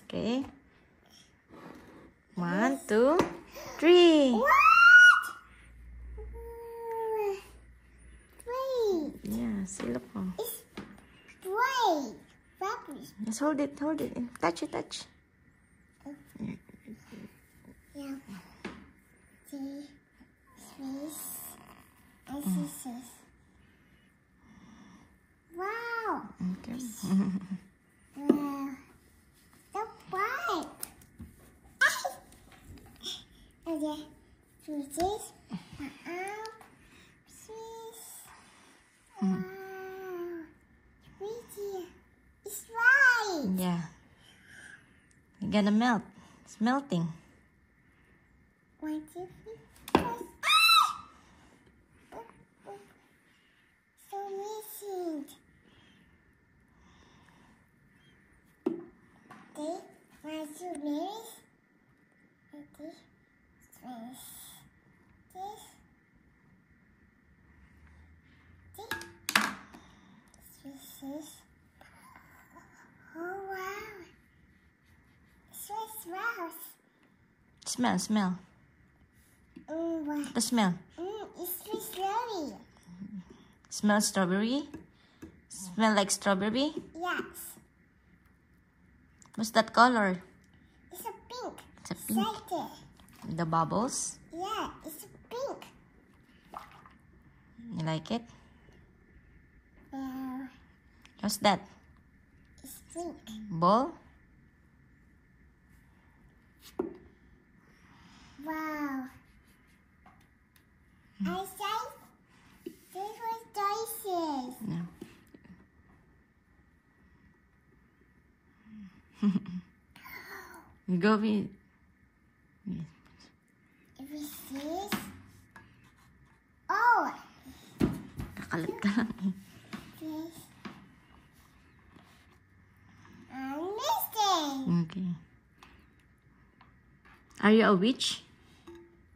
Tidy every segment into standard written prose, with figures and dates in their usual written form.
Okay. 1, 2, 3. What? Wait. Yeah, see, look. It's straight. Rubbish. Just hold it, hold it. Touch it, touch. Yeah. See, space, and scissors. Wow. Okay. Wow. So bright. Okay. Scissors. Scissors. Wow. Pretty. It's right. Yeah. You're gonna melt. It's melting. 1, 2, 3, 4. So missing. Okay, 1, 2 berries. Okay, this. This is. Oh wow. Swiss rose. Smell, smell. Wow. The smell. It's Swiss berry. Smell strawberry. Smell like strawberry. Yes. What's that color? It's a pink. It's a pink. Cider. The bubbles. Yeah, it's pink. You like it? Well, What's that? it's pink. Ball? Wow. I said this was choices. No. You go with. This is. Oh, Kakalat ka lang. this. I'm missing. Okay. Are you a witch?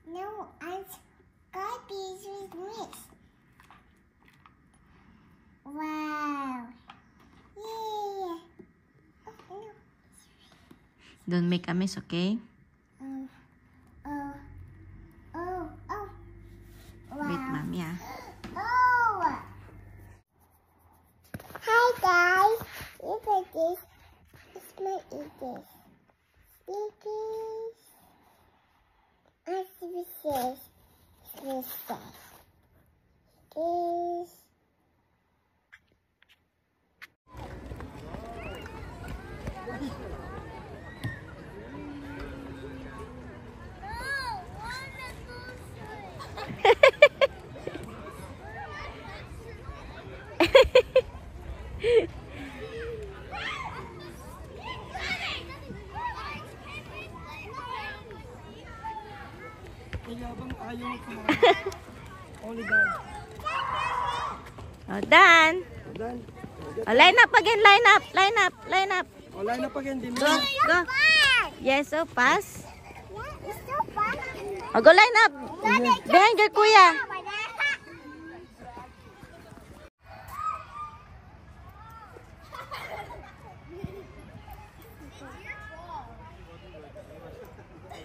No, I'm copies with mix. Wow. Yeah. Oh, no. Don't make a mess, okay? Oh. Oh. Oh. Oh. Wow. Wait, ma'am, yeah. Oh. Hi guys. Look at this. It's my eaters. Sneakies. And Swisses. Swisses. Sneakies. Only done. Oh, done. Done. Oh, line up again, line up, line up, line up. Oh, line up again, din. Go, go. Yes, so pass. Yeah, it's so fun. Oh, go line up. Behind your kuya.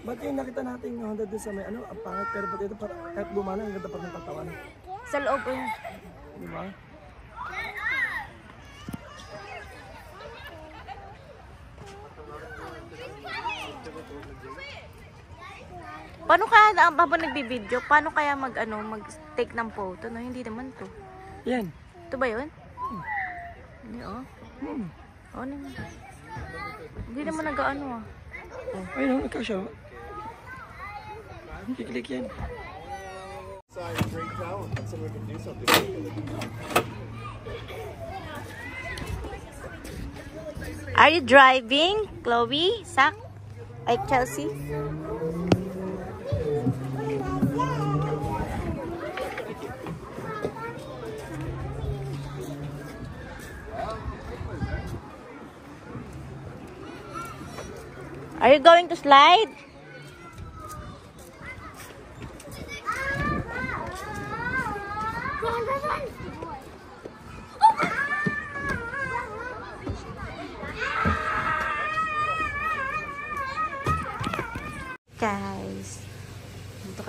Ba't yung nakita natin yung Honda dun sa may ano, ang pangit, pero ba't ito kahit bumana, ang ganda pa rin ng katawan. Sa loob po yun. Di ba? Paano kaya, habang nagbibideo, paano kaya mag-take ng photo? No, hindi naman to. Yan. Ito ba yun? Hindi, oh. Oh, hindi naman nag-ano, ah. Oh, ayun, ikaw siya. Kiklik yan. Great talent. Someone can do something. Are you driving, Chloe? Sak? Ay, Chelsea? Are you going to slide?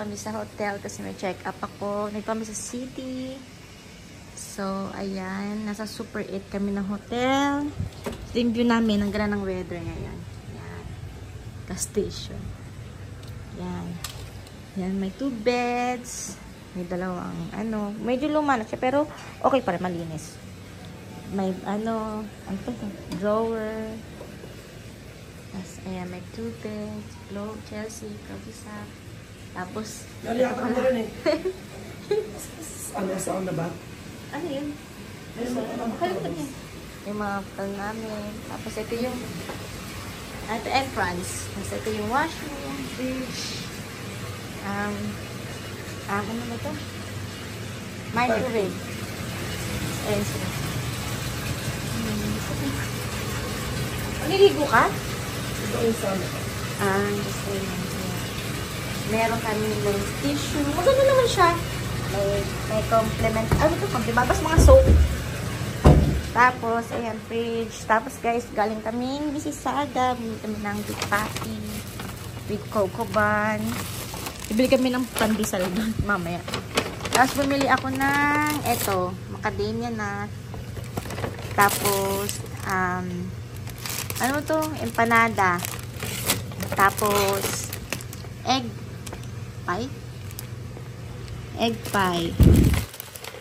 kami sa hotel kasi may check-up ako. Nandito kami sa city. So, ayan. Nasa Super 8 kami ng hotel. Ito yung view namin. Ang ganda ng weather ngayon. Ayan. Gas station. Ayan. Ayan, may 2 beds. May dalawang, medyo luma na siya. Pero, okay pa rin. Malinis. May, drawer. Tapos, ayan, may 2 beds. Globe, Chelsea, Kabisa. Tapos, Naliatan mo rin eh. Sound na ba? ano yun? Kalutan yun. Yung mga hotel namin. Tapos, ito yung entrance. Tapos, ito yung washroom, fridge. Ano ba ito? Microwave. Ayan sila. Maliligo ka? Ito yung sound. Just ayan. Meron kami ng tissue. Maganda naman siya. May complement. Ano ito? Complement. Tapos mga soap. Tapos, ayan, fridge. Tapos, guys, galing kami Mississauga. Bumili kami ng big patty with cocoa bun. Ibili kami ng pandesal doon mamaya. Tapos, bumili ako ng eto, macadamia nut. Tapos, ano to? Empanada. Tapos, egg pie.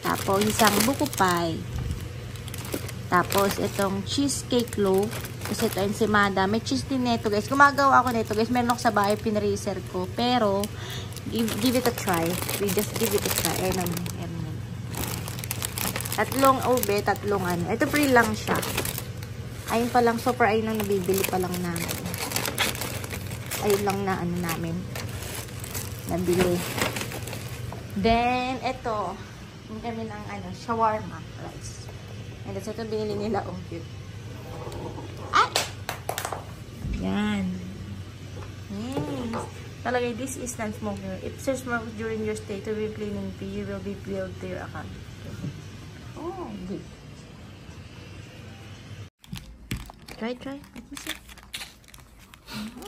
Tapos, isang buko pie. Tapos, itong cheesecake loaf. Kasi ito, ensimada. May cheese din nito, guys. Gumagawa ako nito, guys. Meron ako sa bahay, pinreser ko. Pero, give it a try. We just give it a try. Ayan. Tatlong ube, tatlong ano. Ito free lang siya. Ayun pa lang, super ayun lang nabibili pa lang namin. Ayun lang na ano namin. Nabili. Then, ito. Yung kami ng shawarma rice. And that's ito binili nila. Oh, cute. Ay! Yan. Talaga, this is non-smoking. If you smoke during your stay to be cleaning fee, you will be billed to your account. Oh, good. Try. Let me see.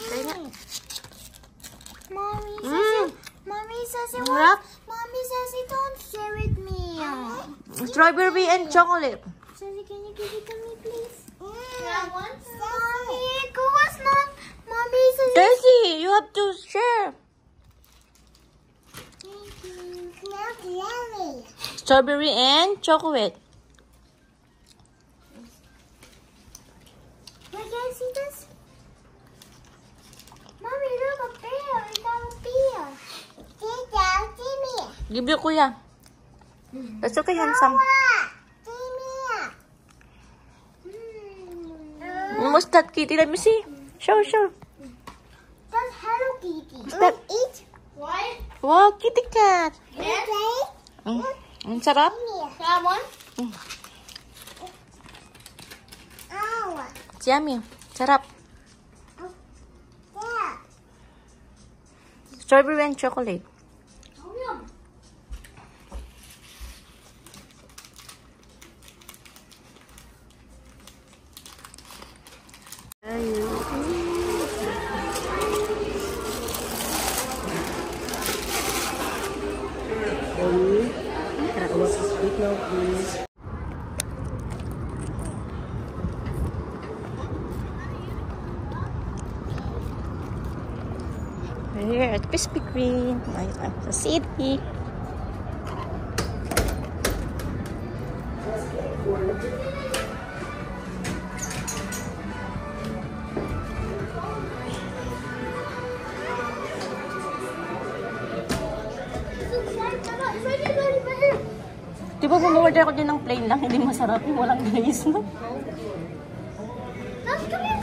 Try na. Mommy says it Wrap. Mommy says it don't share with me. Strawberry and chocolate. Sassy, can you give it to me, please? Yeah, once. Mommy, it was not. Mommy says Daisy, you have to share. Thank you. Smells yummy. Strawberry and chocolate. Wait, can I see this? Mommy, look, a bear. It's got a bear. See me. Give you kuya. That's okay, handsome. See me. What's that, Kitty? Let me see. Show. That's Hello Kitty. That- Eat. What? Wow, kitty cat. Okay. Ang sarap. That one? Oh. It's yummy. Sarap. Yeah. Strawberry and chocolate. Oh, yum. Wait now, please. We're here at Krispy Kreme. Sa city. Di ba bumorder ako din ng plain lang, hindi masarap yung walang glaze, no? Let's come here.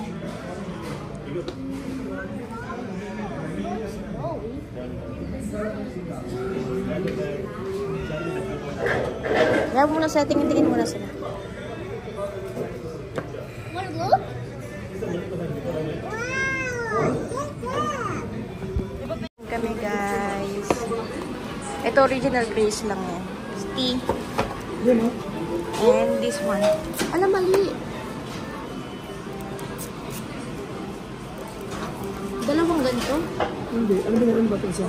Kaya muna sa tingin-tingin muna sila. Want to look? Kami guys. Ito original glaze lang yan. Tea. Yun, no? And this one. Alam, mali. Dalawang ganito. Hindi. Ano ba naman ba ito isa?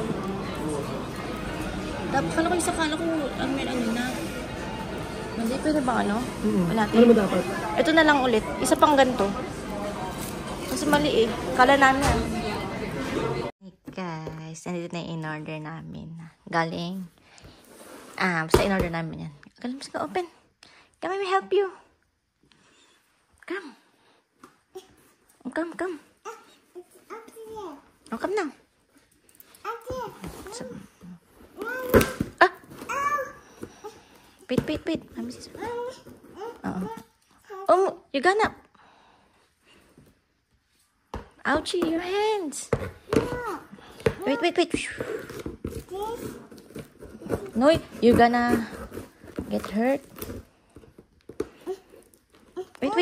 Tapos kala ko yung sakala ko, may ano na. Hindi, pwede ba ano? Natin. Ano mo dapat? Ito na lang ulit. Isa pang ganito. Kasi mali eh. Kala namin. Hey guys, nandito na yung in-order namin. Galing. Basta in-order namin yan. Galing, mas ka-open. Come, let me help you. Come. Come. Oh, come now. Wait. Oh, you gonna... Ouchie, your hands. Wait. No, you're gonna get hurt. Wait.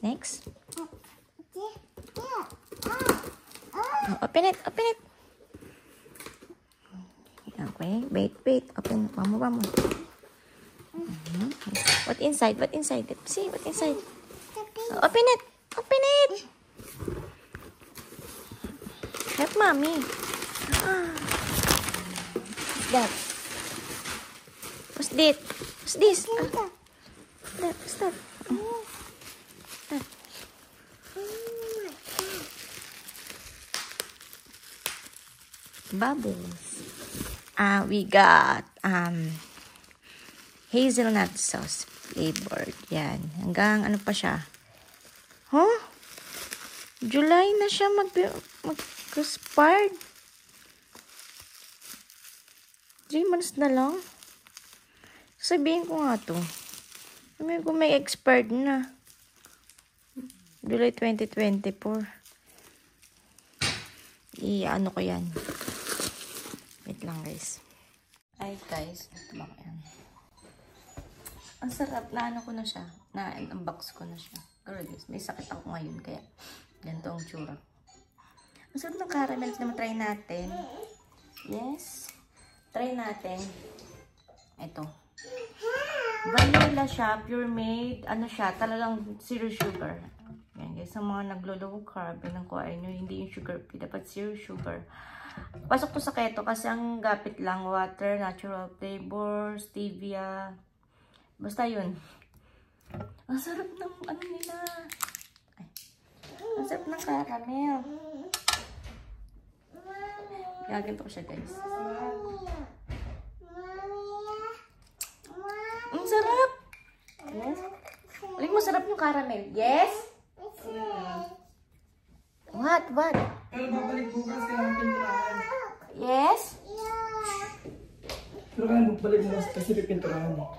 Next. Oh, open it. Okay, wait. Open. Vamos. What inside? Let's see what inside. Oh, open it. Help mommy. What's that? What's this? What's that? Bubbles. We got hazelnut sauce flavored. Yan. Hanggang ano pa siya? Huh? July na siya mag-expired. 3 months na lang. Sabihin ko nga to. Sabihin ko may expired na. July 2024. I-ano ko yan. Wait lang guys. Ay guys, ito ba yan? Ang sarap, na ano ko na siya. Na-unbox ko na siya. Pero guys, may sakit ako ngayon kaya ganito ang tsura. Ang sarap ng caramel na try natin. Yes. Try natin. Ito. Vanilla siya, pure made. Ano siya, talagang zero sugar. Yan guys, sa mga naglo-low carb, yun ko ay hindi yung sugar free, dapat zero sugar. Pasok to sa keto kasi ang gapit lang water, natural flavor, stevia. Basta yun. Ang sarap ng ano nila. Ay. Ang sarap ng caramel. Gaganto ko siya guys. Ang sarap. Yes. Uling masarap yung caramel. Yes. What? Pero babalik bukas, kailangan pinturahan. Yes? Pero kailangan balik bukas kasi pipinturahan mo.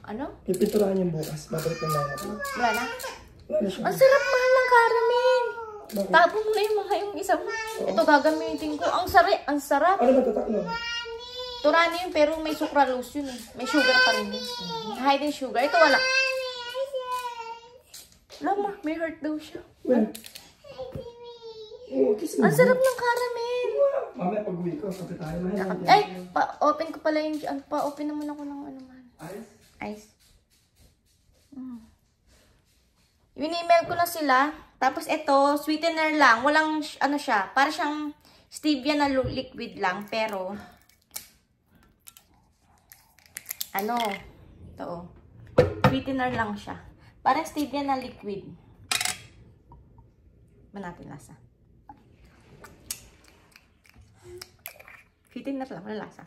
Ano? Pipinturahan yung bukas, babalik ng nanay. Wala na? Wala na siya. Ang sarap mahal ng caramel. Bakit? Tapos mo na yung isang... Ito gagamitin ko. Ang sarap. Ano ba tataklo? Turani yun pero may sucralose yun eh. May sugar pa rin yun. Hidden sugar. Ito wala. Lama, may heart daw siya. Well, oh, kiss mo. Ang sarap ng caramel. Mamaya pag-uwi ko, kape tayo. Ay, pa-open ko pala yung... Pa-open naman ako ng ano man. Ice. Win-email ko na sila. Tapos ito, sweetener lang. Walang ano siya. Para siyang stevia na liquid lang. Pero, ano, ito oh. Sweetener lang siya. Parang stevia na liquid. Ba natin lasa? Sweetener lang. Wala lasa.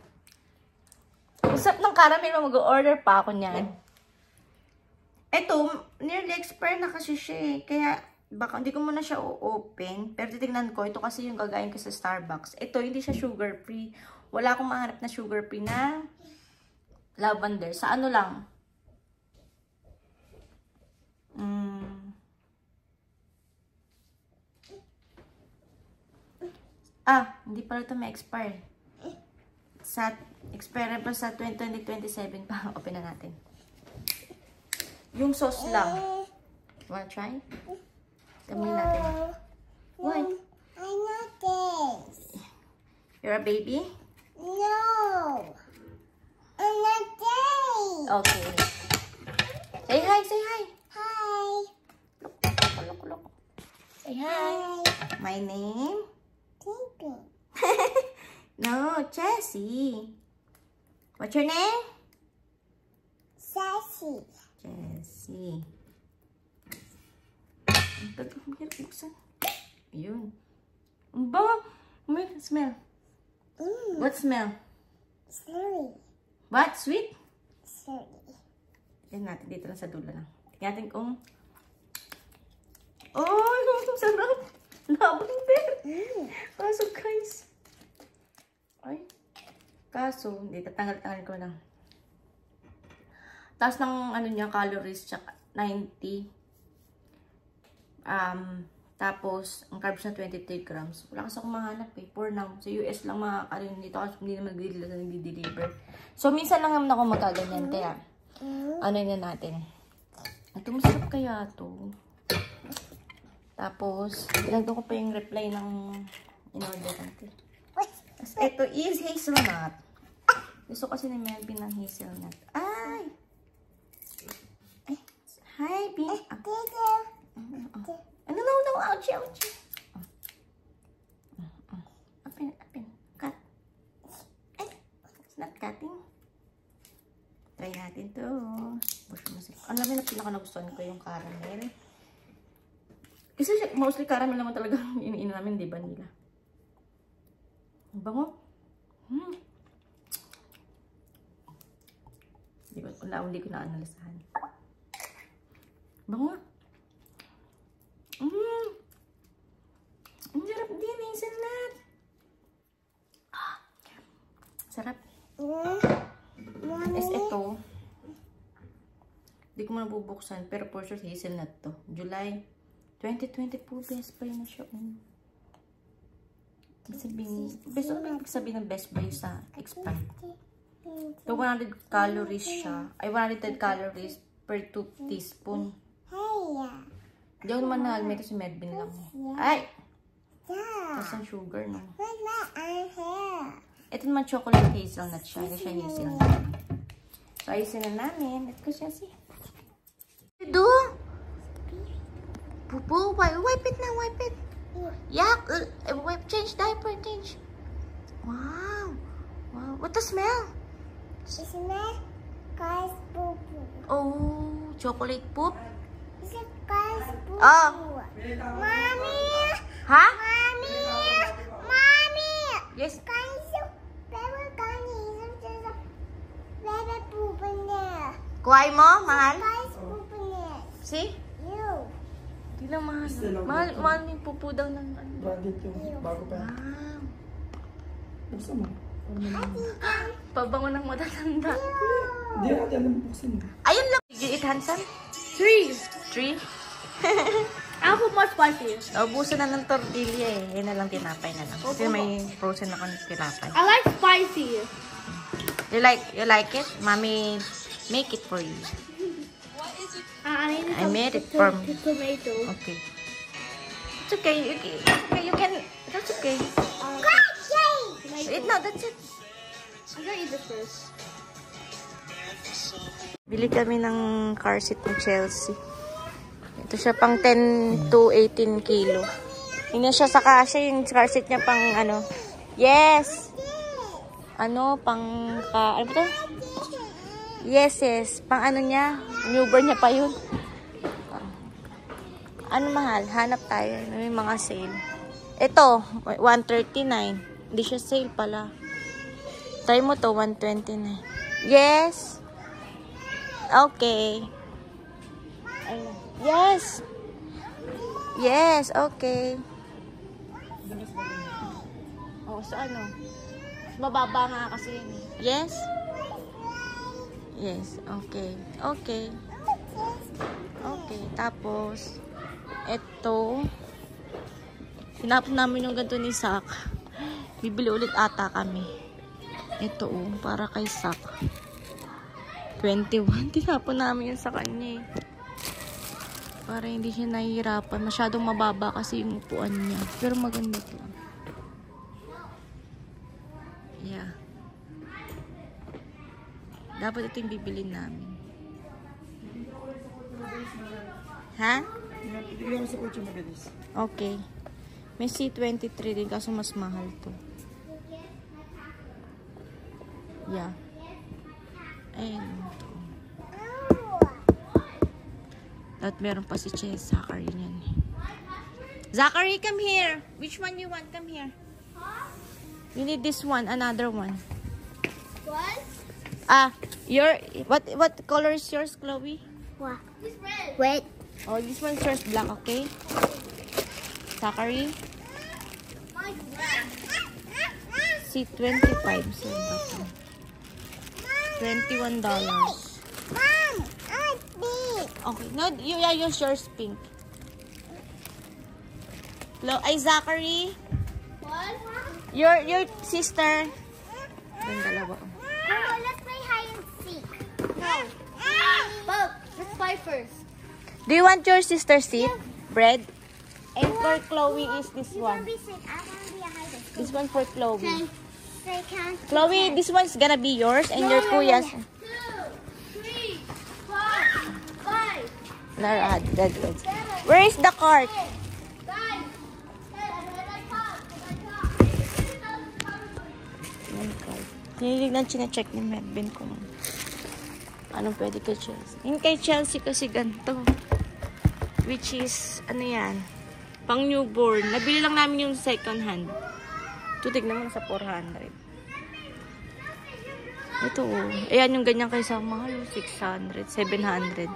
Usap ng caramel, mag-order pa ako niyan. Ito, nearly expired na kasi siya eh. Kaya, baka hindi ko muna siya open. Pero titignan ko, ito kasi yung gagayin ko sa Starbucks. Ito, hindi siya sugar free. Wala akong mahanap na sugar free na lavender. Sa ano lang? Hindi pala ito may expire. Expire pa sa 2027 pa. Open na natin. Yung sauce lang. Wanna try? Tamuin natin. What? I want this. You're a baby? No. I want this. Okay. Say hi. My name? Baby. No, Jessie. What's your name? Sassy. Jessie. Ang hirap buksan. Ayun. Ang bango. Smell. What smell? Slurry. What? Sweet? Slurry. Yan natin dito lang sa dulo lang. Tingnan natin kung... Oh, ang sarap. Lavender. Kaso guys. Ay. Kaso, hindi. Tatanggal-tangal ko lang. Tapos ng ano niya, calories, tsaka 90. Tapos, ang carbs na 23 grams. Wala kasi akong mahanap eh. For now. Sa US lang makakaroon dito kasi hindi naman nag-deliver. So, minsan lang naman ako magkaganyan. Kaya, ano yun natin. Ito, masarap kaya to. Tapos, pinagdo ko pa yung reply ng in-order natin. Tapos, ito is hazelnut. Gusto kasi ni Melvin ng hazelnut. Ay! Ay! Hi, B. Ano, no, ouchie, ouchie. Open. Cut. Ay, it's not cutting. Try natin to. Ang lamin na pinaka nagustuhan ko yung caramel. Kasi mostly caramel naman talaga iniinom namin, di ba nila? Ang bango. Hindi ko na analisahan. Bango. Ang sarap din, hazelnut. Sarap. Is ito. Hindi ko muna bubuksan, pero for sure hazelnut to. July 2020 po, Best Buy na siya. Ibig sabihin ng Best Buy sa expired. So, 100 calories siya. Ay, 100 calories per 2 teaspoon. Hindi ako naman nahalmay kasi Medbin lang. Ay! Tapos ang sugar, no? Ito naman chocolate hazelnut siya. Hindi siya hazelnut. So, ayusin na namin. Let's go, Jessie. Do? Pupu, wipe it na, wipe it. Yak! Wipe, change diaper, change. Wow! Wow, what the smell? Smell guys poop. Oh, chocolate poop? Is it guys poop? Oh. Mommy! Ha? Mommy! Mommy! Yes. Guys, baby poop in there. Kuhay mo, mahal? Guys poop in there. See? You. Hindi lang mahal. Mahal yung pupu daw ng ano. Branded yung bago pa. Wow. Buksan mo. Pabango ng matatanda. Hindi natin alam buksan mo. Ayun lang. You eat handsome? 3. 3? I'll put more spicy. Ubusan na ng tortilla eh. Yan na lang, tinapay na lang. Kasi may frozen ako ng tinapay. I like spicy. You like it? Mommy make it for you. I made it for me. Tomato. Okay. It's okay. You can. That's okay. Wait, no, that's it. I'm gonna eat this first. Bili kami ng car seat ng Chelsea. Ito siya pang 10 to 18 kilo. Hindi siya sa kasya yung car seat niya pang ano. Yes! Ano, pang ano ba ito? Yes. Pang ano niya. Newborn niya pa yun. Ano mahal? Hanap tayo. May mga sale. Ito, 139. Hindi siya sale pala. Try mo to, 129. Yes! Okay. Yes! Yes, okay. Oh, so ano? Mababa nga kasi yun. Yes? Yes, okay. Okay. Okay, tapos eto hinapon namin yung ganito ni Sak. Bibili ulit ata kami. Ito para kay Sak. 21. Tinapon namin yun sa kanya eh. Para hindi siya nahihirapan. Masyadong mababa kasi yung upuan niya. Pero maganda ito. Yeah. Dapat ito yung bibilin namin. Ha? Bigyan ko sa kotse mabilis. Okay. May C23 din kaso mas mahal to. Yeah. Ayun to. At meron pa si Zachary niyan. Zachary, come here. Which one you want? Come here. You need this one, another one. What? What color is yours, Chloe? What? This red. Wait. Oh, this one's yours black, okay? Zachary? C25. So, $21. Mom, I pink. Okay. No, you use yours pink. Zachary? What? Your sister. Yung dalawa. Oh, let's play hide and seek. No. Bob, let's play first. Do you want your sister seat? Bread? And for Chloe is this You one. wanna be sick. I wanna be a hide and seek. This one for Chloe. Okay. Say count. Chloe, this one's gonna be yours and your kuya's. 2, 3, 4, 5, Lara, dead. Where is the cart? 9, 10. Yan, cart. Tinilignan, chinecheck ni Medvin kung anong pwede kay Chelsea. Yung kay Chelsea kasi ganito. Which is, ano yan? Pang newborn. Nabili lang namin yung second hand. Tutig naman sa 400. Ito oh. Ayan yung ganyan kaysa mahal. 600, 700.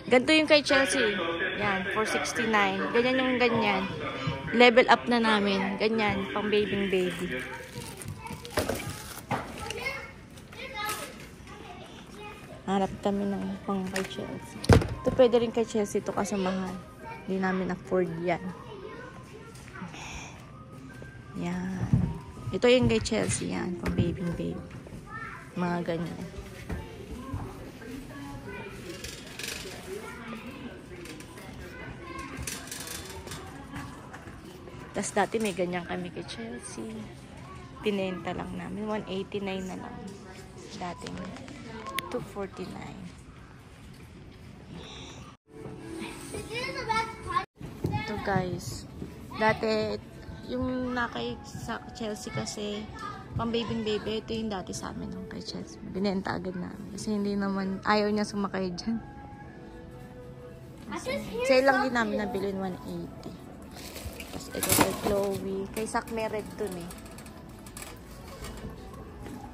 Ganito yung kay Chelsea. Yan, 469. Ganyan yung ganyan. Level up na namin. Ganyan, pang baby. Hanap kami ng pang kay Chelsea. Ito pwede rin kay Chelsea ito kasi mahal. Hindi namin afford yan. Yan. Ito yung kay Chelsea yan. Pang baby. Mga ganyan. Tapos dati may ganyan kami kay Chelsea. Pinenta lang namin. 189 na lang. Dating 249. Ito guys. Dati yung nakay sa Chelsea kasi pang baby. Ito yung dati sa amin nung kay Chelsea. Binenta agad namin. Kasi hindi naman ayaw niya sumakay dyan. Sale lang din namin nabili 180. Tapos ito kay Chloe. Kay Sak may red dun eh.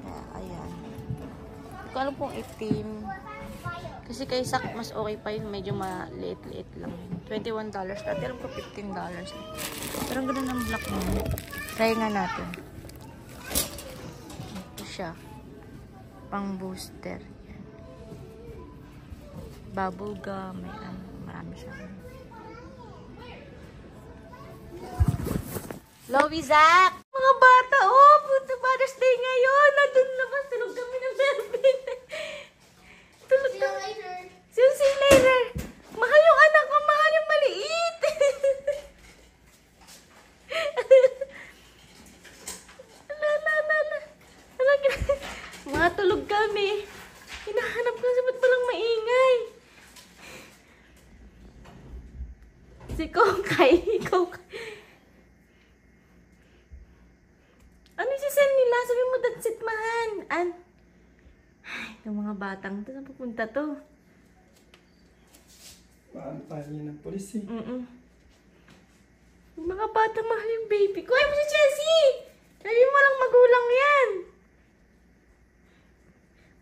Kaya, ayan. Hindi ko alam kung itim. Kasi kay Sak mas okay pa yun. Medyo maliit-liit lang. $21. Dati alam ko $15. Pero ang ganda ng black mo. Try nga natin. Ito siya. Pang booster. Yan. Bubble gum. Ayan. Marami siya. Chloe, Zach! Mga bata, oh! Puto Mother's Day ngayon! Nandun naman, tulog kami ng Melvin. Tulog See you later. See you later. Mahal yung anak ko, mahal yung maliit. Mga tulog kami. Hinahanap ko sa ba't palang maingay. Si Kokay, Ano si-send nila? Sabi mo, that's it, mahan. Ay, yung mga batang to, saan pupunta to? Paano niya ng polis eh. Yung mga batang mahal yung baby ko. Ay mo si Chelsea! Sabi mo lang magulang yan.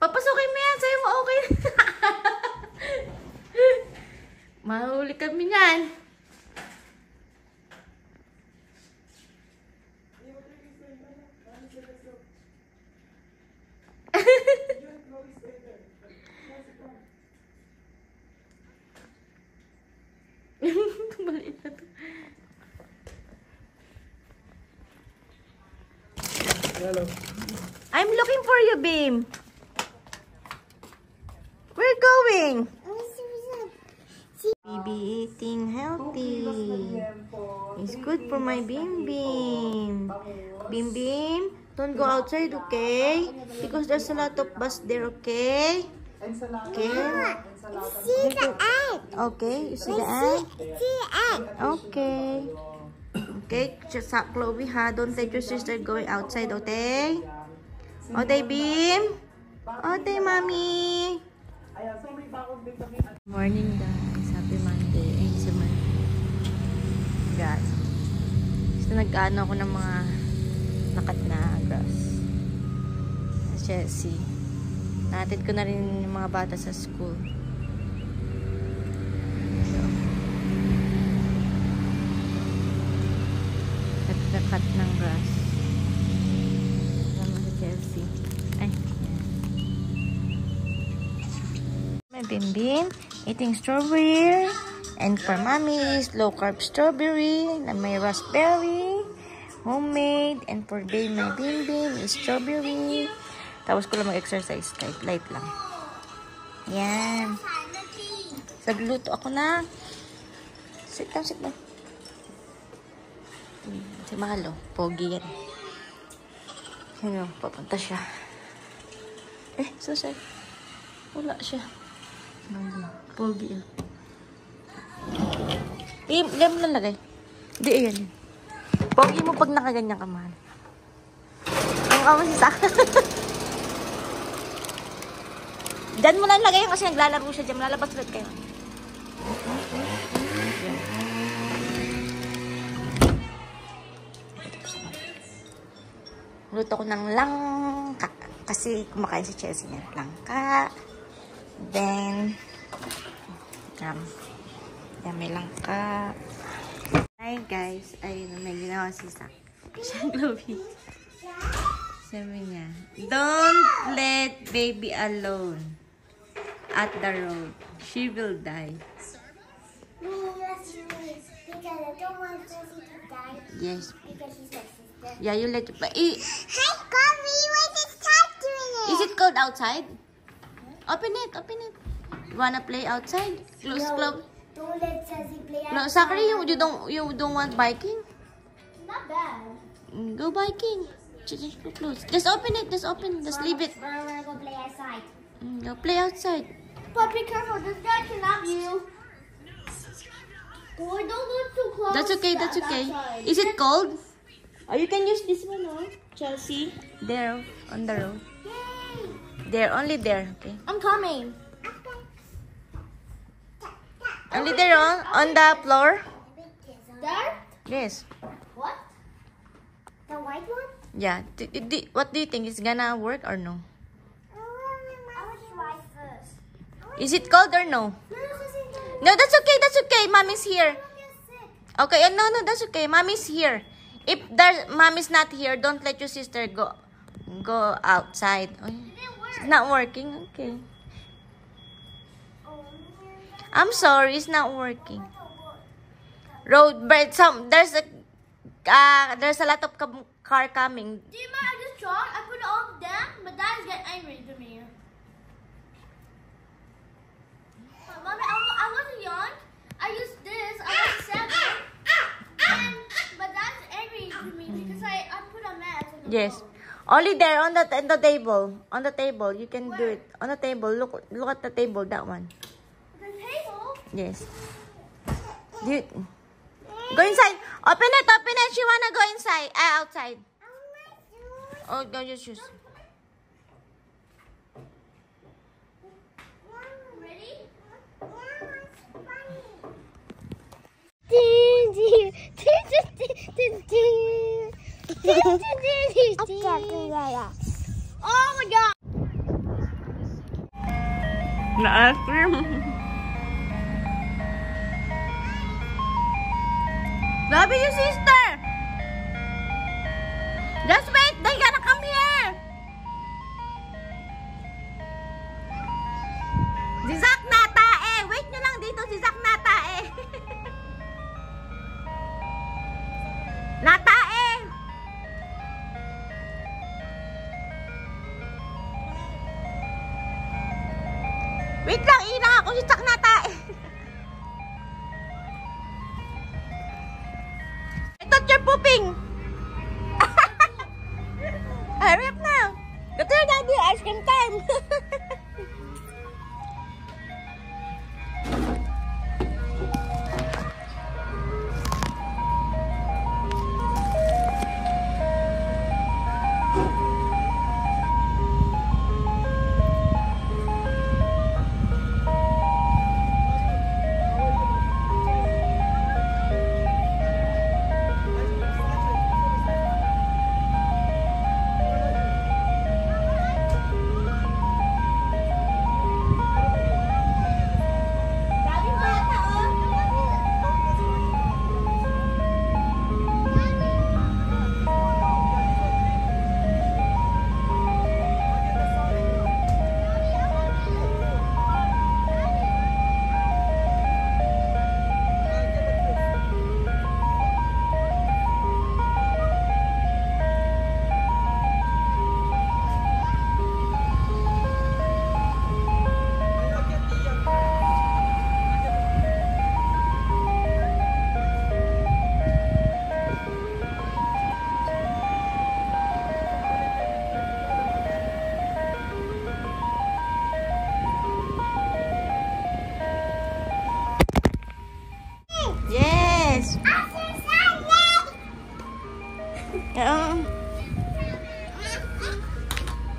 Papasukin mo yan. Sabi mo okay. Mahuli kami yan. Maliit na to. Hello. I'm looking for you, Beam. We're going. Baby eating healthy. It's good for my Beam Beam. Beam Beam, don't go outside, okay? Because there's a lot of bus there, okay? Okay? See the egg. Okay, you see the egg? See the egg. Okay. Okay, just Chloe ha. Don't let your sister going outside, okay? Okay, Beam? Okay, Mommy. Morning, guys. Happy Monday. Ay, si guys. Gusto nag-ano ako ng mga nakat na grass. Chelsea. Nahatid ko na rin yung mga bata sa school. Nagkakat ng grass. Sama sa Chelsea. Ay, yan. May Bimbim eating strawberry. And for mommy is low carb strawberry. Na may raspberry. Homemade. And for baby, my Bimbim is strawberry. Tapos ko lang mag-exercise. Light lang. Yan. Sagluto ako na. Sit down, sit down. Si Mahalo. Pogi yan. Yan o, papunta siya. Susay. Wala siya. Pogi yan. Diyan mo lang lagay. Di, ayan. Pogi mo pag nakaganyan ka, Mahal. Ang kamas isa. Diyan mo lang lagay kasi naglalaro siya dyan. Lalabas ulit kayo. Luto ko ng langka. Kasi kumakain si Chelsea niya. Langka. Then, yan may langka. Hi guys. Ayun, may ginawa si Sak. Siya, Chloe. Sabi niya, don't let baby alone at the road. She will die. Yes, because I don't want Jessie to die. Yes. Because she's my sister. Yeah, you let it. Hey, Coffee, why is Cat doing it? Is it cold outside? Open it, open it. You wanna play outside? Close, close. Don't let Jessie play outside. No, Zachary, you don't want biking? Not bad. Go biking. Just close. Just open it. Just open. Just leave it. But I want to go play outside. Go play outside. But be careful, this guy can knock you. Boy, don't go too close. That's okay. That's okay. Outside. Is it cold? Oh, you can use this one, oh, Chelsea. There, on the road. Yay! There, only there. Okay. I'm coming. Only there, on the floor. There? Yes. What? The white one? Yeah. What do you think? Is gonna work or no? I will try first. Is it cold or no? No, that's okay. That's okay. Mommy's here. Okay. No, that's okay. Mommy's here. If mommy's not here, don't let your sister go outside. Oh, it's not working. Okay. I'm sorry, it's not working. Road bird. There's a lot of car coming. Do you mind I just tried? I put all of them, but Dad's getting angry to me. Mommy, I wasn't young. I used this. I was 7. But Dad's angry to me because I put a mess on the Yes. floor. Only there on the table. On the table, you can do it. On the table, look at the table. That one. The table? Yes. Go inside. Open it. Open it. She wanna go inside. Outside. Oh, go your shoes. Ready? Oh my God! Na-ice cream. Love you, sister. Just wait. They gotta come here. Si Zach natae. Wait nyo lang dito. Si Zach natae. Natae. Wait lang. Ina ako si Zach natae. I thought you're pooping. Hurry up now. Go to your daddy. Ice cream time.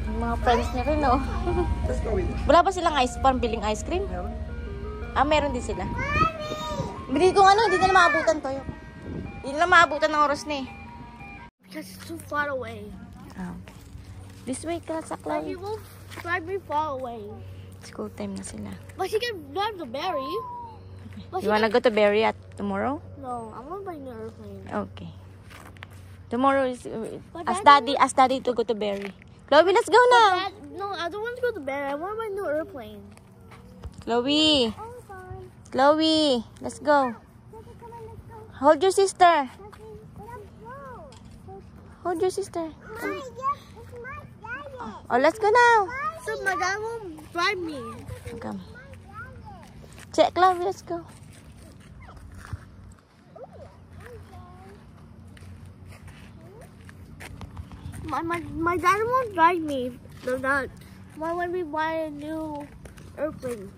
Yung mga friends niya rin, oh. Let's go with it. Wala ba silang biling ice cream? Meron? Meron din sila. Hindi ko hindi nila maabutan to. Hindi nila maabutan ng oras na eh. Because it's too far away. Okay. This way ka sa Like, he Chloe. won't drive me far away. School time na sila. But he can drive the berry. But You wanna go to Berry at tomorrow? No, I want to buy an airplane. Okay. Tomorrow is But ask Daddy daddy to go to Berry. Chloe, let's go now. No, I don't want to go to berry. I want to buy a new airplane. Chloe, Oh, fine. Chloe, let's go. Daddy, come on, let's go. Hold your sister. Daddy, let's go. Hold your sister. Mommy, yes, it's my daddy. Oh, let's go now. So my dad won't drive me. Come. Check, Chloe, let's go. My dad won't drive me. No, not. Why would we buy a new airplane?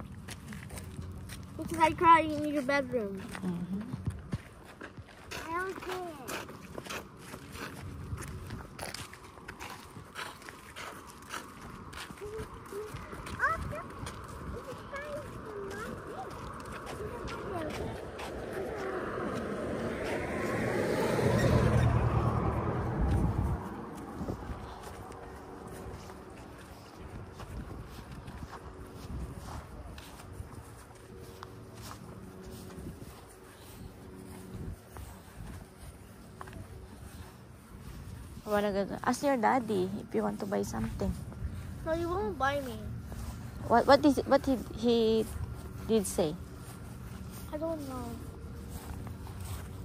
Because I cry in your bedroom. I don't care. Wanna go? Ask your daddy if you want to buy something. No, you won't buy me. What he did say? I don't know.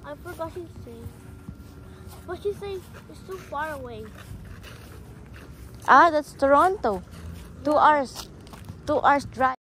I forgot she said. But she said it's too far away. That's Toronto. 2 hours. 2 hours drive.